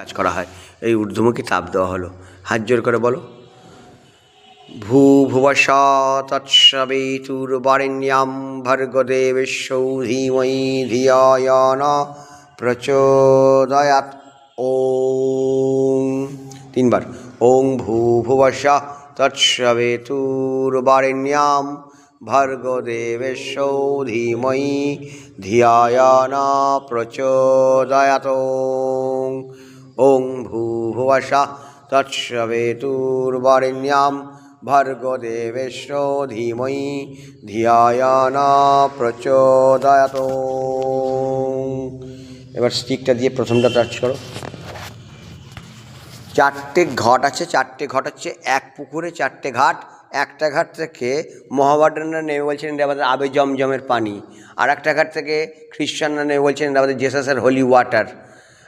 কাজ করা হয়। এই ঊর্ধ্বমুখী তাপ দেওয়া হলো। হাত জোর করে বলো, ভূ ভুবস্য তৎসবিতুর্বরেণ্যং ভর্গদেবস্য ধীমহি ধিয়া ন প্রচোদয়াৎ। ওম, তিনবার। ওং ভূ ভুবস্য তৎসবিতুর্বরেণ্যং ভর্গদেবস্য ধীমহি ধিয়া ন প্রচোদয়াৎ। ওং ভূ ভুবস্য তৎসবিতুর্বরেণ্যং ভর্গদেবস্য ধীমহি ধিয়া ন প্রচোদয়াৎ। এবার স্টিকটা দিয়ে প্রথমটা টাচ করো। চারটে ঘট আছে, চারটে ঘট হচ্ছে এক পুকুরে চারটে ঘাট। একটা ঘাট থেকে মহাবাডানরা নেমে বলছেন এটা আমাদের আবে জমজমের পানি। আর একটা ঘাট থেকে খ্রিস্টানরা নেমে বলছেন এটা আমাদের জেসাসের হোলি ওয়াটার।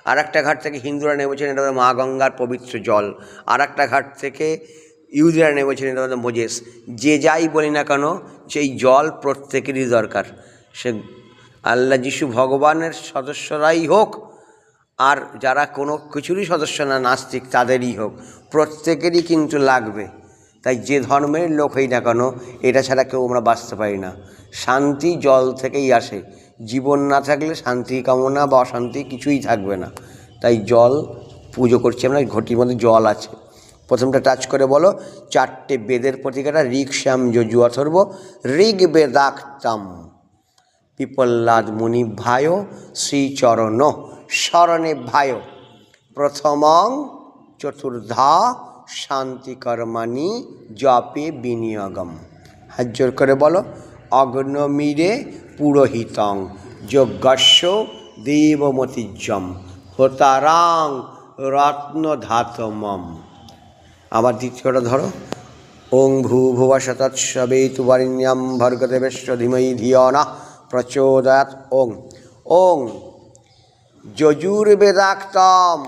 আর একটা ঘাট থেকে হিন্দুরা নেমে বলছেন এটা আমাদের মা গঙ্গার পবিত্র জল। আর একটা ঘাট থেকে ইহুদিরা নেমে বলছেন এটা আমাদের মোজেস। যে যাই বলি না কেন, সেই জল প্রত্যেকেরই দরকার। সে আল্লাহ যিশু ভগবানের সদস্যরাই হোক আর যারা কোনো কিছুরই সদস্য না, নাস্তিক, তাদেরই হোক, প্রত্যেকেরই কিন্তু লাগবে। তাই যে ধর্মের লোক হই না কেন, এটা ছাড়া কেউ আমরা বাঁচতে পারি না। শান্তি জল থেকেই আসে। জীবন না থাকলে শান্তি কামনা বা অশান্তি কিছুই থাকবে না। তাই জল পুজো করছি আমরা, ঘটির মধ্যে জল আছে। প্রথমটা টাচ করে বলো, চারটে বেদের প্রতীকাটা ঋক, শ্যাম, যজু, অথর্ব। ঋগ বেদাক্তম পিপল্লাদ মুনিভায় শ্রীচরণ শরণে ভায় প্রথমং চতুর্ধা শান্তিকর্মাণি জপে বিনিয়োগম। হাত জোর করে বলো, অগ্নমিরে পুরোহিতং যজ্ঞস্য দেবমতিজ্জম হোতারাং রত্নধাতমম। আবার দ্বিতীয়টা ধরো, ওং ভূ ভুবস্য তৎসবিতুর্বরেণ্যং ভর্গদেবস্য ধীমহি ধিয়া ন প্রচোদয়াৎ। ওং ওং যজুর্বেদাক্তম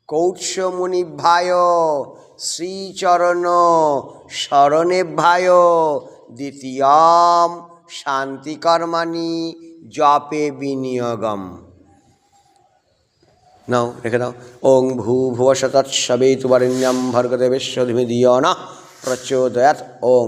কৌৎসমুনিভ্যায় শ্রীচরণ শরণেভ্যায় দ্বিতীয়ম শান্তিকর্মাণি জপে বিনিয়োগম। নাও রেখে দাও। ওং ভূ ভুবস্য তৎসবিতুর্বরেণ্যং ভর্গদেবস্য ধীমহি ধিয়া ন প্রচোদয়াৎ। ওং